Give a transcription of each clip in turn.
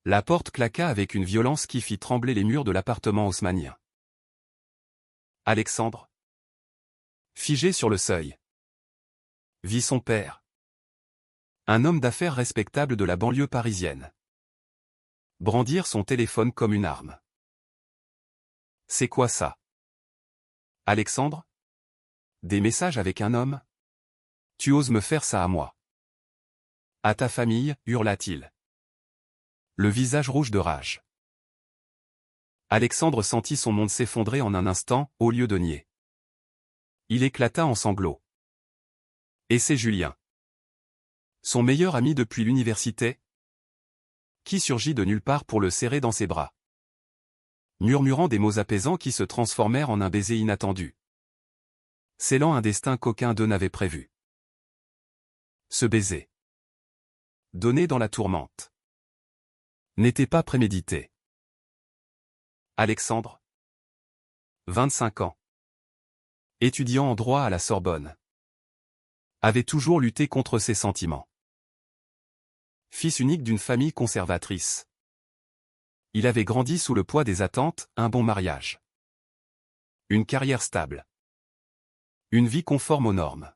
La porte claqua avec une violence qui fit trembler les murs de l'appartement haussmannien. Alexandre, figé sur le seuil, vit son père, un homme d'affaires respectable de la banlieue parisienne, brandir son téléphone comme une arme. C'est quoi ça? Alexandre? Des messages avec un homme? Tu oses me faire ça à moi? À ta famille, hurla-t-il. Le visage rouge de rage. Alexandre sentit son monde s'effondrer en un instant, au lieu de nier. Il éclata en sanglots. Et c'est Julien. Son meilleur ami depuis l'université? Qui surgit de nulle part pour le serrer dans ses bras, murmurant des mots apaisants qui se transformèrent en un baiser inattendu, scellant un destin qu'aucun d'eux n'avait prévu. Ce baiser, donné dans la tourmente, n'était pas prémédité. Alexandre, 25 ans, étudiant en droit à la Sorbonne, avait toujours lutté contre ses sentiments. Fils unique d'une famille conservatrice, il avait grandi sous le poids des attentes, un bon mariage, une carrière stable, une vie conforme aux normes.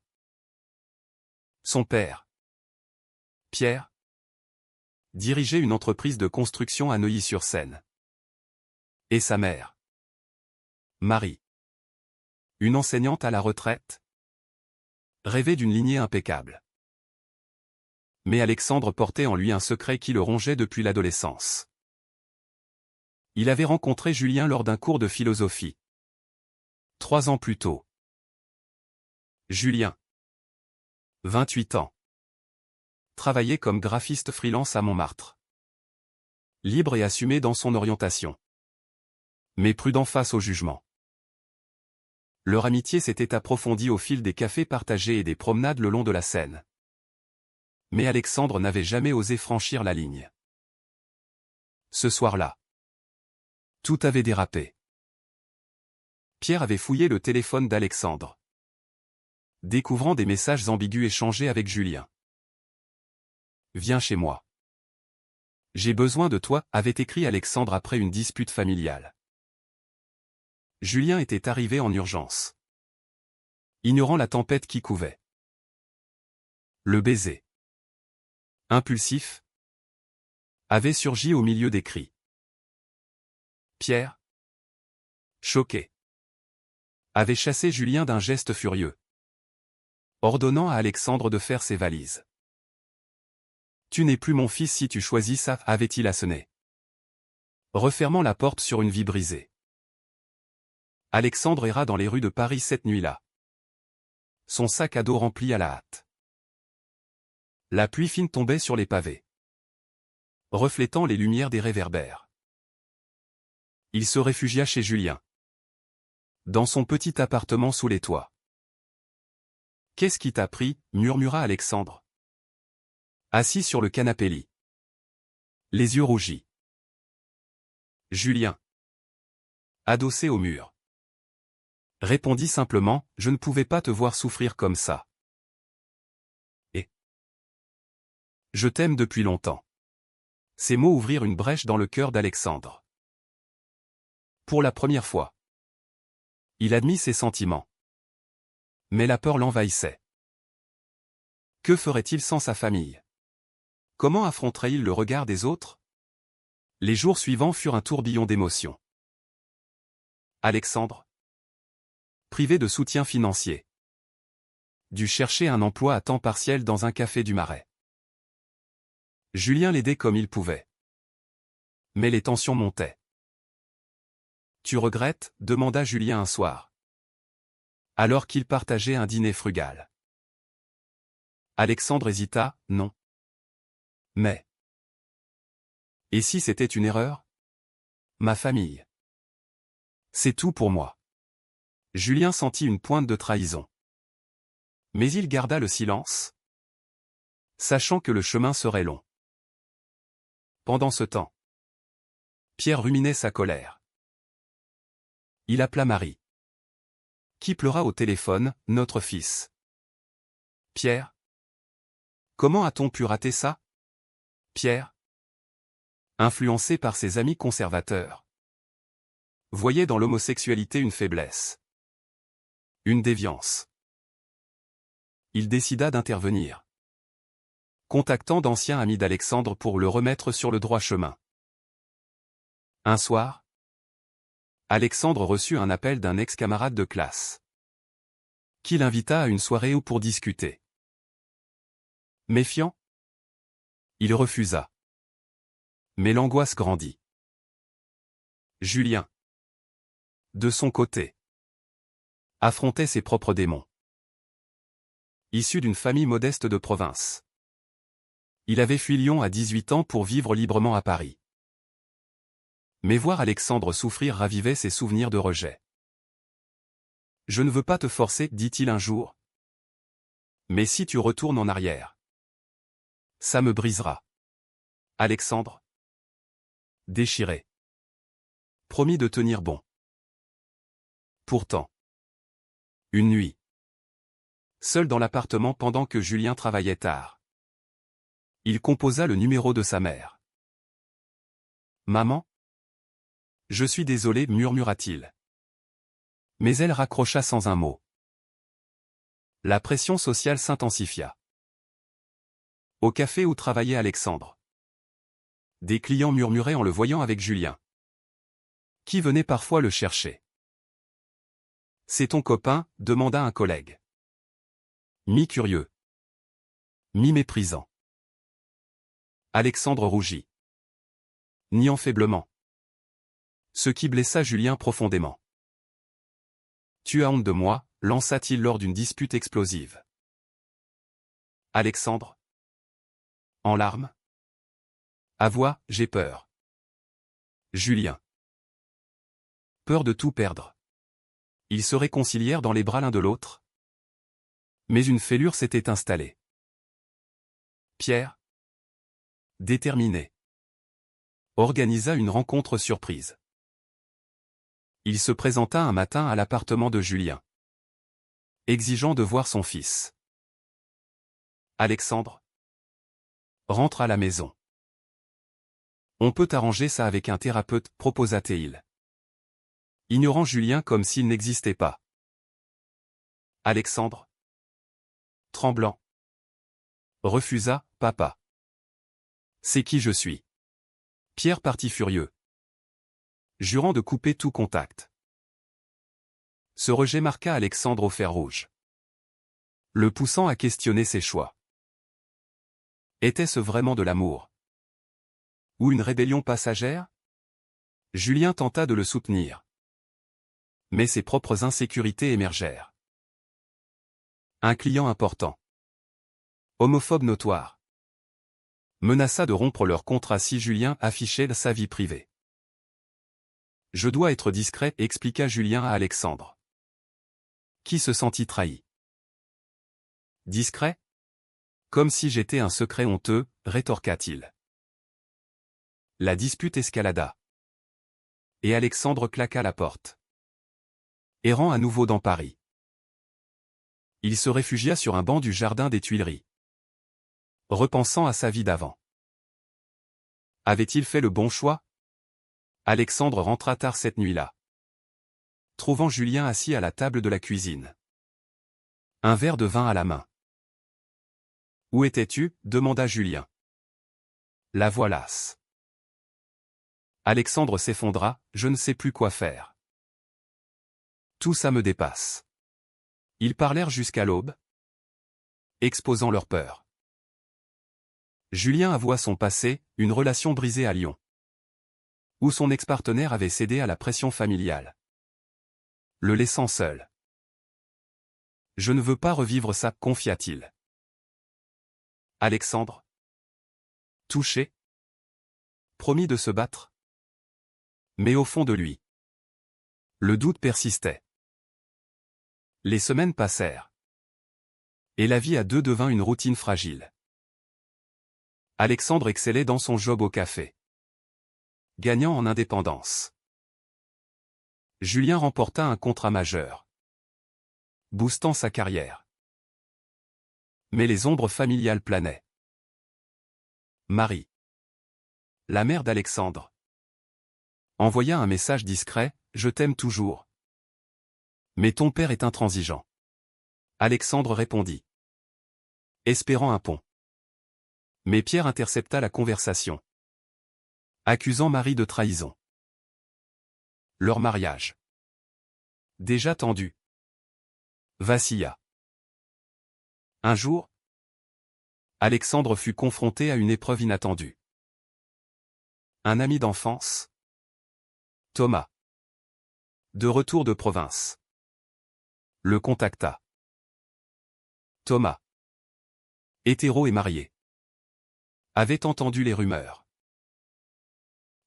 Son père, Pierre, dirigeait une entreprise de construction à Neuilly-sur-Seine. Et sa mère, Marie, une enseignante à la retraite, rêvait d'une lignée impeccable. Mais Alexandre portait en lui un secret qui le rongeait depuis l'adolescence. Il avait rencontré Julien lors d'un cours de philosophie. 3 ans plus tôt. Julien, 28 ans, travaillait comme graphiste freelance à Montmartre. Libre et assumé dans son orientation, mais prudent face au jugement. Leur amitié s'était approfondie au fil des cafés partagés et des promenades le long de la Seine. Mais Alexandre n'avait jamais osé franchir la ligne. Ce soir-là, tout avait dérapé. Pierre avait fouillé le téléphone d'Alexandre, découvrant des messages ambigus échangés avec Julien. « Viens chez moi. J'ai besoin de toi », avait écrit Alexandre après une dispute familiale. Julien était arrivé en urgence, ignorant la tempête qui couvait. Le baiser, impulsif, avait surgi au milieu des cris. Pierre, choqué, avait chassé Julien d'un geste furieux, ordonnant à Alexandre de faire ses valises. « Tu n'es plus mon fils si tu choisis ça », avait-il assoné, refermant la porte sur une vie brisée. Alexandre erra dans les rues de Paris cette nuit-là, son sac à dos rempli à la hâte. La pluie fine tombait sur les pavés, reflétant les lumières des réverbères. Il se réfugia chez Julien, dans son petit appartement sous les toits. « Qu'est-ce qui t'a pris » murmura Alexandre, assis sur le canapé lit, les yeux rougis. Julien, adossé au mur, répondit simplement, « Je ne pouvais pas te voir souffrir comme ça. Et je t'aime depuis longtemps. » Ces mots ouvrirent une brèche dans le cœur d'Alexandre. Pour la première fois, il admit ses sentiments. Mais la peur l'envahissait. Que ferait-il sans sa famille? Comment affronterait-il le regard des autres? Les jours suivants furent un tourbillon d'émotions. Alexandre, privé de soutien financier, dut chercher un emploi à temps partiel dans un café du Marais. Julien l'aidait comme il pouvait. Mais les tensions montaient. « Tu regrettes » demanda Julien un soir, alors qu'ils partageaient un dîner frugal. Alexandre hésita, « Non. Mais... et si c'était une erreur? Ma famille. C'est tout pour moi. » Julien sentit une pointe de trahison. Mais il garda le silence, sachant que le chemin serait long. Pendant ce temps, Pierre ruminait sa colère. Il appela Marie, qui pleura au téléphone, « Notre fils. » Pierre, comment a-t-on pu rater ça? Pierre, Influencé par ses amis conservateurs, voyait dans l'homosexualité une faiblesse, une déviance. Il décida d'intervenir, contactant d'anciens amis d'Alexandre pour le remettre sur le droit chemin. Un soir, Alexandre reçut un appel d'un ex-camarade de classe, qui l'invita à une soirée où pour discuter. Méfiant, il refusa. Mais l'angoisse grandit. Julien, de son côté, affrontait ses propres démons. Issu d'une famille modeste de province, il avait fui Lyon à 18 ans pour vivre librement à Paris. Mais voir Alexandre souffrir ravivait ses souvenirs de rejet. « Je ne veux pas te forcer, dit-il un jour. Mais si tu retournes en arrière, ça me brisera. » Alexandre, déchiré, promit de tenir bon. Pourtant, une nuit, seul dans l'appartement pendant que Julien travaillait tard, il composa le numéro de sa mère. « Maman ? Je suis désolé, murmura-t-il. Mais elle raccrocha sans un mot. La pression sociale s'intensifia. Au café où travaillait Alexandre, des clients murmuraient en le voyant avec Julien, qui venait parfois le chercher. « C'est ton copain ?» demanda un collègue. Mi-curieux, mi-méprisant. Alexandre rougit, niant faiblement, ce qui blessa Julien profondément. « Tu as honte de moi ?» lança-t-il lors d'une dispute explosive. Alexandre, en larmes, avoua : « J'ai peur. » Julien, peur de tout perdre. Ils se réconcilièrent dans les bras l'un de l'autre. Mais une fêlure s'était installée. Pierre, déterminé, organisa une rencontre surprise. Il se présenta un matin à l'appartement de Julien, exigeant de voir son fils. Alexandre, rentre à la maison. On peut arranger ça avec un thérapeute, proposa-t-il, ignorant Julien comme s'il n'existait pas. Alexandre, tremblant, refusa : « Papa. C'est qui je suis. » Pierre partit furieux, jurant de couper tout contact. Ce rejet marqua Alexandre au fer rouge, le poussant à questionner ses choix. Était-ce vraiment de l'amour? Ou une rébellion passagère? Julien tenta de le soutenir. Mais ses propres insécurités émergèrent. Un client important, homophobe notoire, menaça de rompre leur contrat si Julien affichait sa vie privée. « Je dois être discret » expliqua Julien à Alexandre, qui se sentit trahi. « Discret ? Comme si j'étais un secret honteux » rétorqua-t-il. La dispute escalada. Et Alexandre claqua la porte. Errant à nouveau dans Paris, il se réfugia sur un banc du jardin des Tuileries, repensant à sa vie d'avant. Avait-il fait le bon choix? Alexandre rentra tard cette nuit-là, trouvant Julien assis à la table de la cuisine, un verre de vin à la main. « Où étais-tu » demanda Julien. « La voilas. » Alexandre s'effondra : « Je ne sais plus quoi faire. Tout ça me dépasse. » Ils parlèrent jusqu'à l'aube, exposant leur peur. Julien avoua son passé, une relation brisée à Lyon, où son ex-partenaire avait cédé à la pression familiale, le laissant seul. « Je ne veux pas revivre ça » confia-t-il. Alexandre, touché, promit de se battre. Mais au fond de lui, le doute persistait. Les semaines passèrent, et la vie à deux devint une routine fragile. Alexandre excellait dans son job au café, gagnant en indépendance. Julien remporta un contrat majeur, boostant sa carrière. Mais les ombres familiales planaient. Marie, La mère d'Alexandre envoya un message discret, « Je t'aime toujours. Mais ton père est intransigeant. » Alexandre répondit, espérant un pont. Mais Pierre intercepta la conversation, accusant Marie de trahison. Leur mariage, déjà tendu, vacilla. Un jour, Alexandre fut confronté à une épreuve inattendue. Un ami d'enfance, Thomas, de retour de province, le contacta. Thomas, hétéro et marié, avait entendu les rumeurs.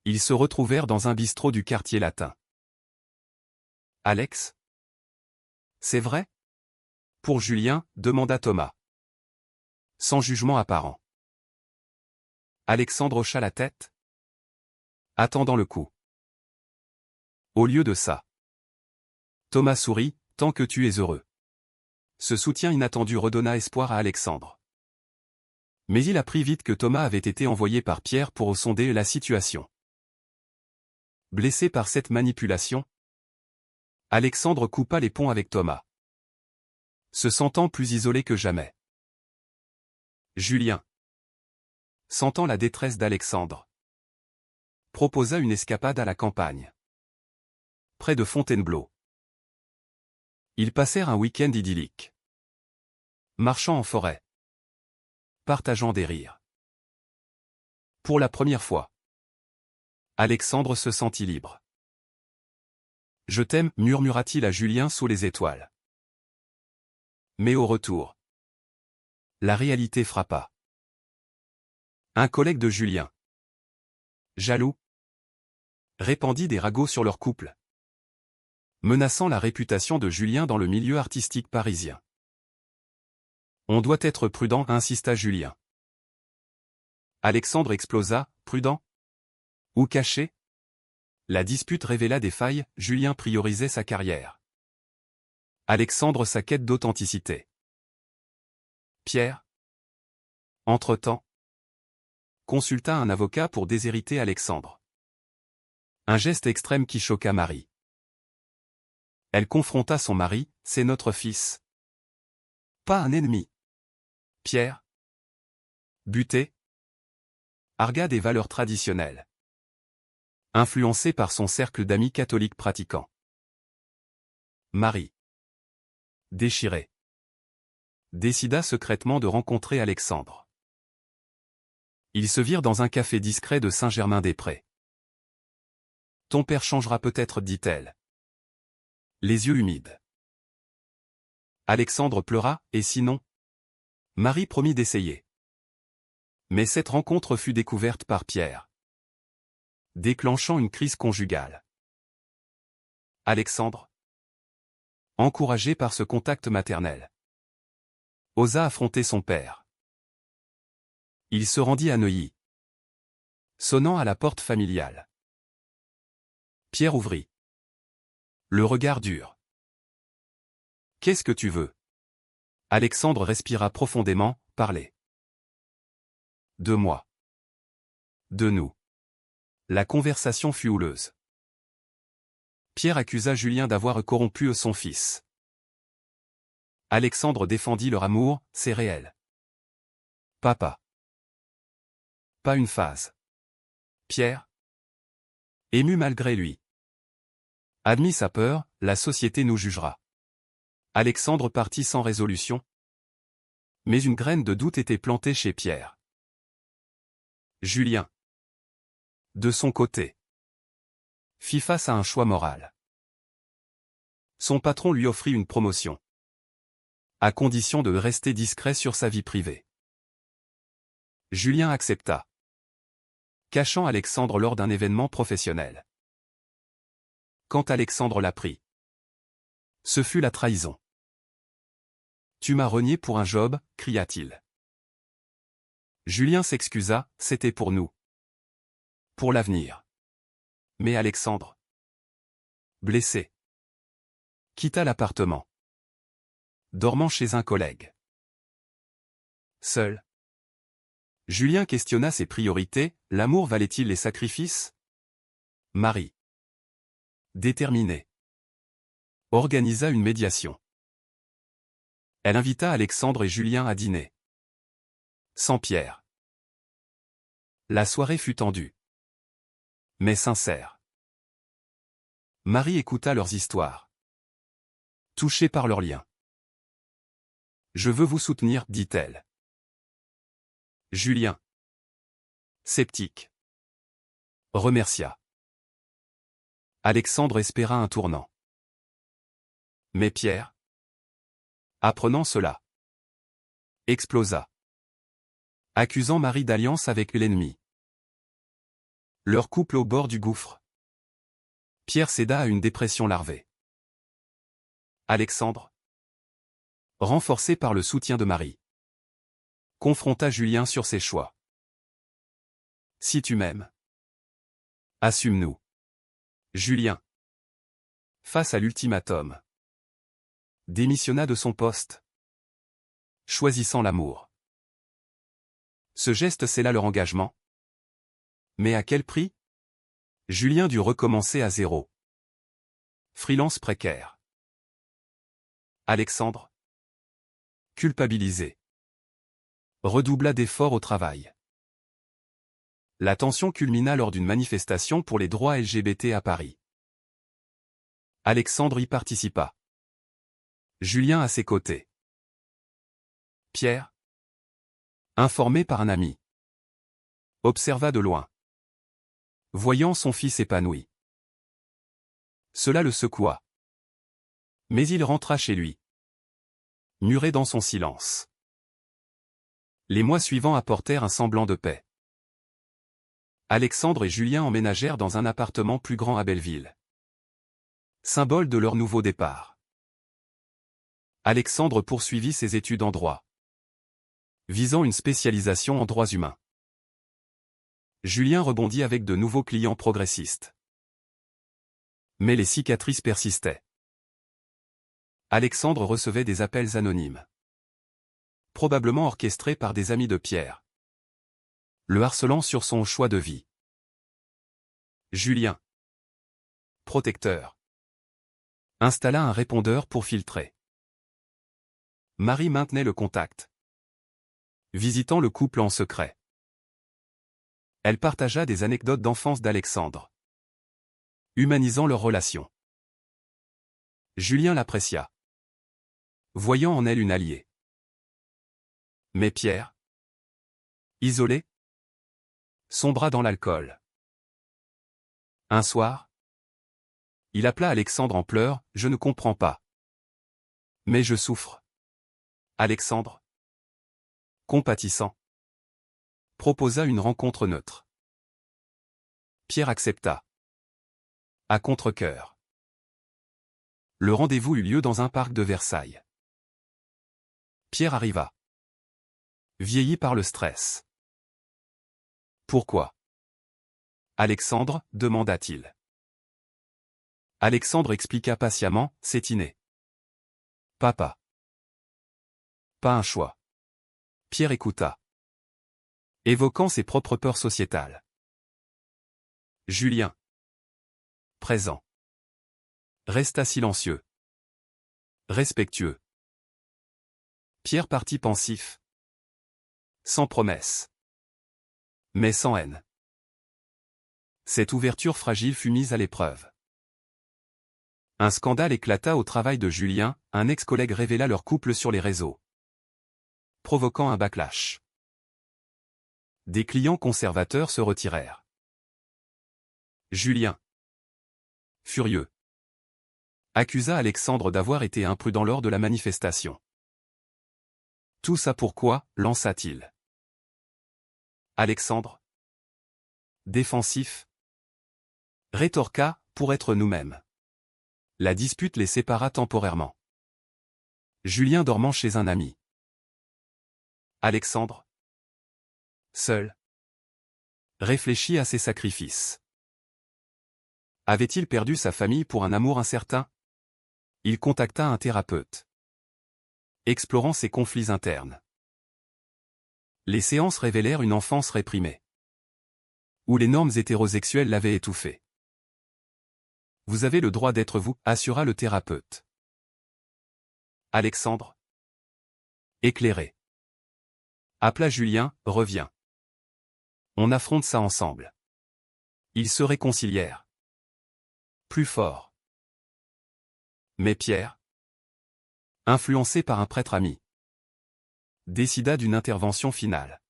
Ils se retrouvèrent dans un bistrot du quartier latin. « Alex ? C'est vrai ? » Pour Julien, demanda Thomas, sans jugement apparent. Alexandre hocha la tête, attendant le coup. Au lieu de ça, Thomas sourit, « Tant que tu es heureux. » Ce soutien inattendu redonna espoir à Alexandre. Mais il apprit vite que Thomas avait été envoyé par Pierre pour sonder la situation. Blessé par cette manipulation, Alexandre coupa les ponts avec Thomas, se sentant plus isolé que jamais. Julien, sentant la détresse d'Alexandre, proposa une escapade à la campagne, près de Fontainebleau. Ils passèrent un week-end idyllique, marchant en forêt, partageant des rires. Pour la première fois, Alexandre se sentit libre. « Je t'aime » murmura-t-il à Julien sous les étoiles. Mais au retour, la réalité frappa. Un collègue de Julien, jaloux, répandit des ragots sur leur couple, menaçant la réputation de Julien dans le milieu artistique parisien. « On doit être prudent » insista Julien. Alexandre explosa, « Prudent ? Ou caché ?» La dispute révéla des failles, Julien priorisait sa carrière. Alexandre sa quête d'authenticité. Pierre, entre-temps, consulta un avocat pour déshériter Alexandre. Un geste extrême qui choqua Marie. Elle confronta son mari, « C'est notre fils. Pas un ennemi. » Pierre, buté, argua des valeurs traditionnelles, influencé par son cercle d'amis catholiques pratiquants. Marie, déchirée, décida secrètement de rencontrer Alexandre. Ils se virent dans un café discret de Saint-Germain-des-Prés. « Ton père changera peut-être, dit-elle, les yeux humides. » Alexandre pleura, « Et sinon ?» Marie promit d'essayer. Mais cette rencontre fut découverte par Pierre, déclenchant une crise conjugale. Alexandre, encouragé par ce contact maternel, osa affronter son père. Il se rendit à Neuilly, sonnant à la porte familiale. Pierre ouvrit, le regard dur. « Qu'est-ce que tu veux ?» Alexandre respira profondément, « Parler. De moi. De nous. » La conversation fut houleuse. Pierre accusa Julien d'avoir corrompu son fils. Alexandre défendit leur amour, « C'est réel. Papa. Pas une phase. » Pierre, ému malgré lui, admit sa peur, « La société nous jugera. » Alexandre partit sans résolution. Mais une graine de doute était plantée chez Pierre. Julien, de son côté, fit face à un choix moral. Son patron lui offrit une promotion, à condition de rester discret sur sa vie privée. Julien accepta, cachant Alexandre lors d'un événement professionnel. Quand Alexandre l'apprit, ce fut la trahison. « Tu m'as renié pour un job » cria-t-il. Julien s'excusa, « C'était pour nous. Pour l'avenir. » Mais Alexandre, blessé, quitta l'appartement, dormant chez un collègue. Seul, Julien questionna ses priorités, l'amour valait-il les sacrifices? Marie, déterminée, organisa une médiation. Elle invita Alexandre et Julien à dîner. Sans Pierre. La soirée fut tendue, mais sincère. Marie écouta leurs histoires, touchée par leurs liens. « Je veux vous soutenir, dit-elle. » Julien, sceptique, remercia. Alexandre espéra un tournant. Mais Pierre, apprenant cela, explosa, accusant Marie d'alliance avec l'ennemi. Leur couple au bord du gouffre. Pierre céda à une dépression larvée. Alexandre, renforcé par le soutien de Marie, confronta Julien sur ses choix. Si tu m'aimes, assume-nous. Julien, face à l'ultimatum, démissionna de son poste, choisissant l'amour. Ce geste scella leur engagement. Mais à quel prix? Julien dut recommencer à zéro. Freelance précaire. Alexandre, culpabilisé, redoubla d'efforts au travail. La tension culmina lors d'une manifestation pour les droits LGBT à Paris. Alexandre y participa. Julien à ses côtés. Pierre, informé par un ami, observa de loin, voyant son fils épanoui. Cela le secoua. Mais il rentra chez lui, muré dans son silence. Les mois suivants apportèrent un semblant de paix. Alexandre et Julien emménagèrent dans un appartement plus grand à Belleville, symbole de leur nouveau départ. Alexandre poursuivit ses études en droit, visant une spécialisation en droits humains. Julien rebondit avec de nouveaux clients progressistes. Mais les cicatrices persistaient. Alexandre recevait des appels anonymes, probablement orchestrés par des amis de Pierre, le harcelant sur son choix de vie. Julien, protecteur, installa un répondeur pour filtrer. Marie maintenait le contact, visitant le couple en secret. Elle partagea des anecdotes d'enfance d'Alexandre, humanisant leur relation. Julien l'apprécia, voyant en elle une alliée. Mais Pierre, isolé, sombra dans l'alcool. Un soir, il appela Alexandre en pleurs, « Je ne comprends pas. Mais je souffre. » Alexandre, compatissant, proposa une rencontre neutre. Pierre accepta. À contre-cœur. Le rendez-vous eut lieu dans un parc de Versailles. Pierre arriva, vieilli par le stress. Pourquoi? Alexandre, demanda-t-il. Alexandre expliqua patiemment, c'est inné. Papa. Pas un choix. Pierre écouta, évoquant ses propres peurs sociétales. Julien, présent, resta silencieux, respectueux. Pierre partit pensif, sans promesse, mais sans haine. Cette ouverture fragile fut mise à l'épreuve. Un scandale éclata au travail de Julien, un ex-collègue révéla leur couple sur les réseaux, provoquant un backlash. Des clients conservateurs se retirèrent. Julien, furieux, accusa Alexandre d'avoir été imprudent lors de la manifestation. Tout ça pourquoi, lança-t-il. Alexandre, défensif, rétorqua, pour être nous-mêmes. La dispute les sépara temporairement. Julien dormant chez un ami. Alexandre, seul, réfléchit à ses sacrifices. Avait-il perdu sa famille pour un amour incertain? Il contacta un thérapeute, explorant ses conflits internes. Les séances révélèrent une enfance réprimée, où les normes hétérosexuelles l'avaient étouffée. Vous avez le droit d'être vous, assura le thérapeute. Alexandre, éclairé, appela Julien, reviens. On affronte ça ensemble. Ils se réconcilièrent. Plus fort. Mais Pierre, influencé par un prêtre ami, décida d'une intervention finale.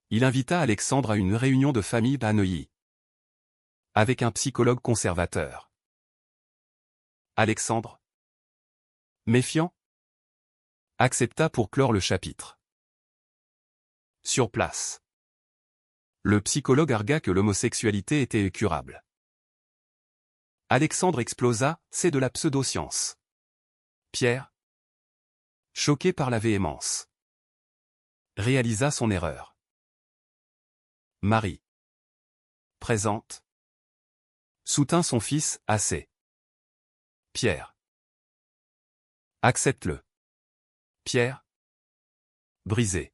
Il invita Alexandre à une réunion de famille à Neuilly, avec un psychologue conservateur. Alexandre, méfiant, accepta pour clore le chapitre. Sur place, le psychologue argua que l'homosexualité était incurable. Alexandre explosa, c'est de la pseudo-science. Pierre, choqué par la véhémence, réalisa son erreur. Marie, présente, soutint son fils, assez. Pierre, accepte-le. Pierre, brisé,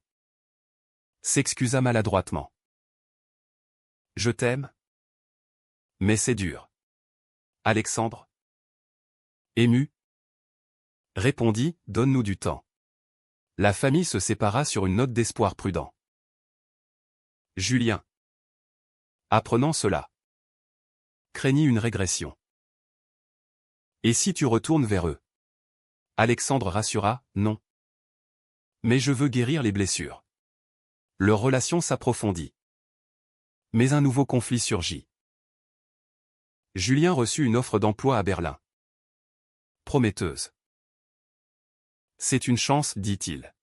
s'excusa maladroitement. Je t'aime, mais c'est dur. Alexandre, ému, répondit, donne-nous du temps. La famille se sépara sur une note d'espoir prudent. Julien, apprenant cela, craignit une régression. Et si tu retournes vers eux? Alexandre rassura, non. Mais je veux guérir les blessures. Leur relation s'approfondit. Mais un nouveau conflit surgit. Julien reçut une offre d'emploi à Berlin. Prometteuse. C'est une chance, dit-il.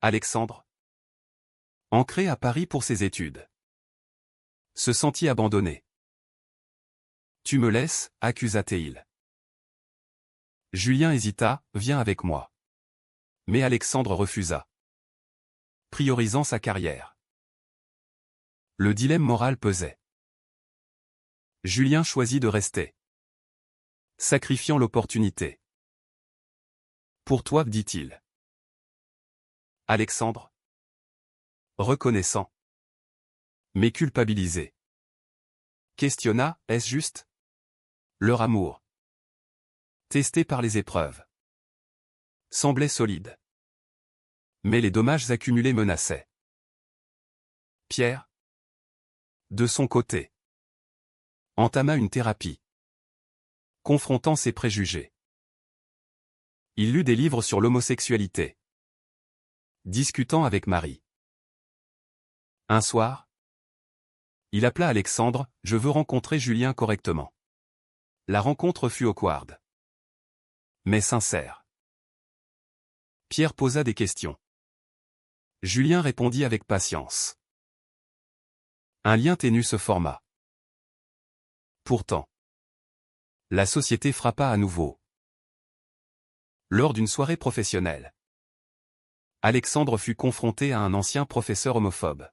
Alexandre, ancré à Paris pour ses études, se sentit abandonné. Tu me laisses, accusa-t-il. Julien hésita, viens avec moi. Mais Alexandre refusa, priorisant sa carrière. Le dilemme moral pesait. Julien choisit de rester, sacrifiant l'opportunité. Pour toi, dit-il. Alexandre, reconnaissant, mais culpabilisé, questionna, est-ce juste? Leur amour, testé par les épreuves, semblait solide. Mais les dommages accumulés menaçaient. Pierre, de son côté, entama une thérapie, confrontant ses préjugés. Il lut des livres sur l'homosexualité, discutant avec Marie. Un soir, il appela Alexandre, je veux rencontrer Julien correctement. La rencontre fut awkward, mais sincère. Pierre posa des questions. Julien répondit avec patience. Un lien ténu se forma. Pourtant, la société frappa à nouveau. Lors d'une soirée professionnelle, Alexandre fut confronté à un ancien professeur homophobe.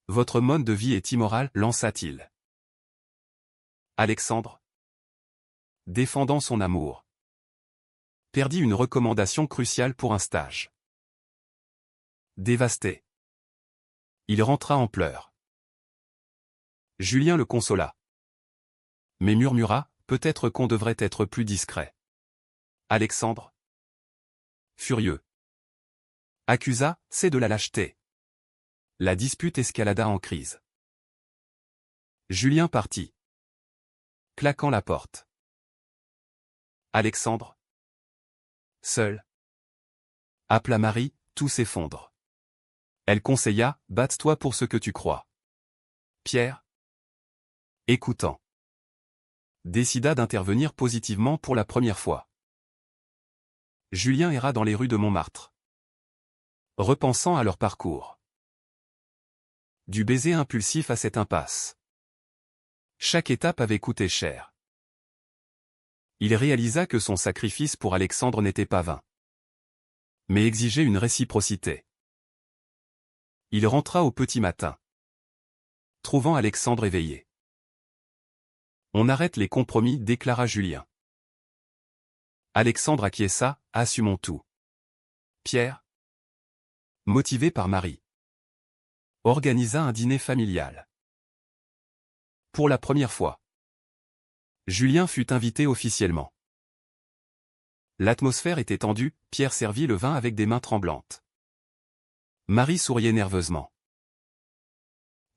Votre mode de vie est immoral, lança-t-il. Alexandre, défendant son amour, perdit une recommandation cruciale pour un stage. Dévasté, il rentra en pleurs. Julien le consola, mais murmura, peut-être qu'on devrait être plus discret. Alexandre, furieux, accusa, c'est de la lâcheté. La dispute escalada en crise. Julien partit, claquant la porte. Alexandre, seul, appela Marie, tout s'effondre. Elle conseilla, batte-toi pour ce que tu crois. Pierre, écoutant, décida d'intervenir positivement pour la première fois. Julien erra dans les rues de Montmartre, repensant à leur parcours. Du baiser impulsif à cette impasse. Chaque étape avait coûté cher. Il réalisa que son sacrifice pour Alexandre n'était pas vain, mais exigeait une réciprocité. Il rentra au petit matin, trouvant Alexandre éveillé. On arrête les compromis, déclara Julien. Alexandre acquiesça, assumons tout. Pierre, motivé par Marie, organisa un dîner familial. Pour la première fois, Julien fut invité officiellement. L'atmosphère était tendue, Pierre servit le vin avec des mains tremblantes. Marie souriait nerveusement.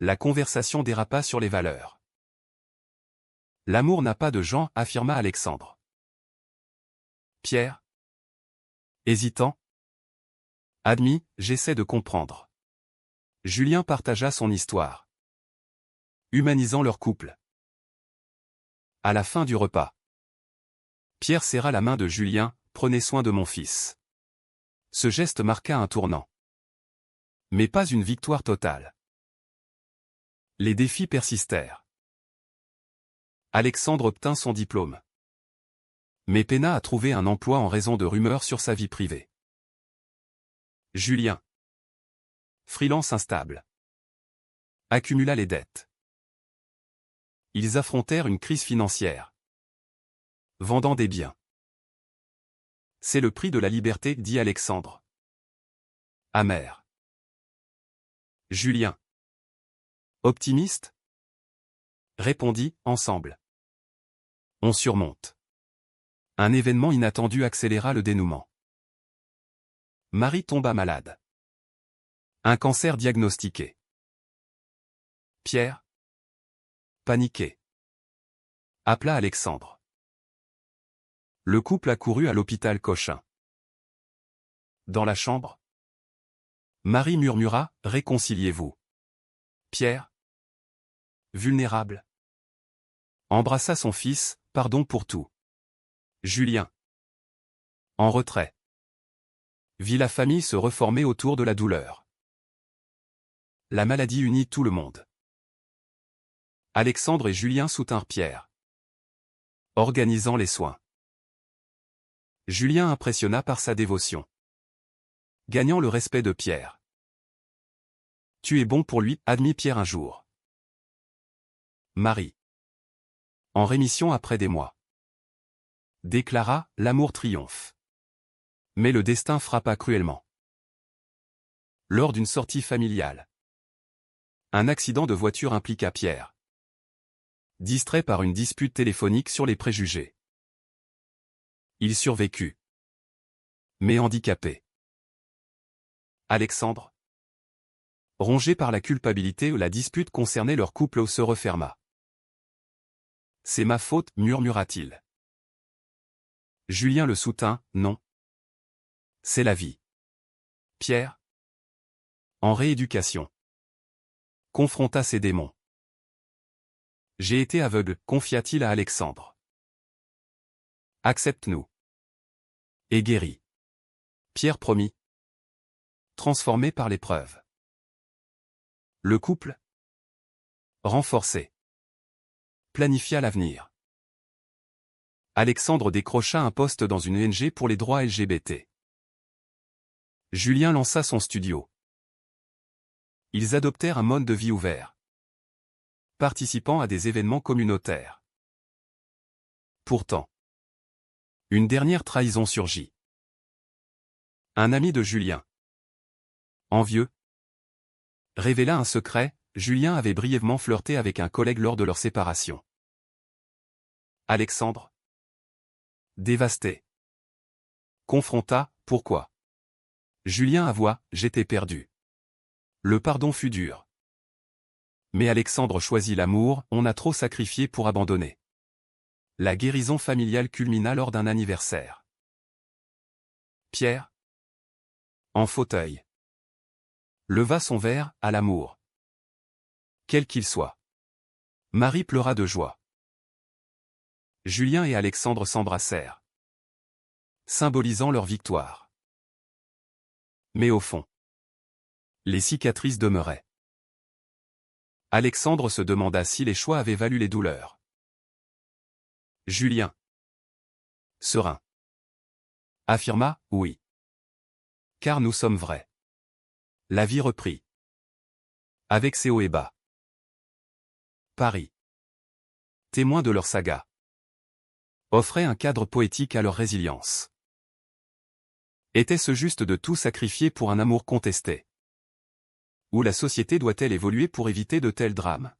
La conversation dérapa sur les valeurs. L'amour n'a pas de genre, affirma Alexandre. Pierre, hésitant. Admis, j'essaie de comprendre. Julien partagea son histoire, humanisant leur couple. À la fin du repas, Pierre serra la main de Julien, prenez soin de mon fils. Ce geste marqua un tournant. Mais pas une victoire totale. Les défis persistèrent. Alexandre obtint son diplôme, mais peina à trouver un emploi en raison de rumeurs sur sa vie privée. Julien, freelance instable, accumula les dettes. Ils affrontèrent une crise financière, vendant des biens. C'est le prix de la liberté, dit Alexandre. Amer. Julien, optimiste, répondit, ensemble. On surmonte. Un événement inattendu accéléra le dénouement. Marie tomba malade. Un cancer diagnostiqué. Pierre, paniqué, appela Alexandre. Le couple accourut à l'hôpital Cochin. Dans la chambre, Marie murmura, réconciliez-vous. Pierre, vulnérable, embrassa son fils, pardon pour tout. Julien, en retrait, vit la famille se reformer autour de la douleur. La maladie unit tout le monde. Alexandre et Julien soutinrent Pierre, organisant les soins. Julien impressionna par sa dévotion, gagnant le respect de Pierre. Tu es bon pour lui, admit Pierre un jour. Marie, en rémission après des mois, déclara, l'amour triomphe. Mais le destin frappa cruellement. Lors d'une sortie familiale, un accident de voiture impliqua Pierre, distrait par une dispute téléphonique sur les préjugés. Il survécut, mais handicapé. Alexandre, rongé par la culpabilité où la dispute concernait leur couple, se referma. C'est ma faute, murmura-t-il. Julien le soutint, non. C'est la vie. Pierre, en rééducation, confronta ses démons. J'ai été aveugle, confia-t-il à Alexandre. Accepte-nous. Et guéris. Pierre promit. Transformé par l'épreuve. Le couple, renforcé, planifia l'avenir. Alexandre décrocha un poste dans une ONG pour les droits LGBT. Julien lança son studio. Ils adoptèrent un mode de vie ouvert, participant à des événements communautaires. Pourtant, une dernière trahison surgit. Un ami de Julien, envieux, révéla un secret, Julien avait brièvement flirté avec un collègue lors de leur séparation. Alexandre, dévasté, confronta, pourquoi? Julien avoua, j'étais perdu. Le pardon fut dur. Mais Alexandre choisit l'amour, on a trop sacrifié pour abandonner. La guérison familiale culmina lors d'un anniversaire. Pierre, en fauteuil, leva son verre, à l'amour, quel qu'il soit. Marie pleura de joie. Julien et Alexandre s'embrassèrent, symbolisant leur victoire. Mais au fond, les cicatrices demeuraient. Alexandre se demanda si les choix avaient valu les douleurs. Julien, serein, affirma, oui. Car nous sommes vrais. La vie reprit. Avec ses hauts et bas. Paris, témoin de leur saga, offrait un cadre poétique à leur résilience. Était-ce juste de tout sacrifier pour un amour contesté? Ou la société doit-elle évoluer pour éviter de tels drames?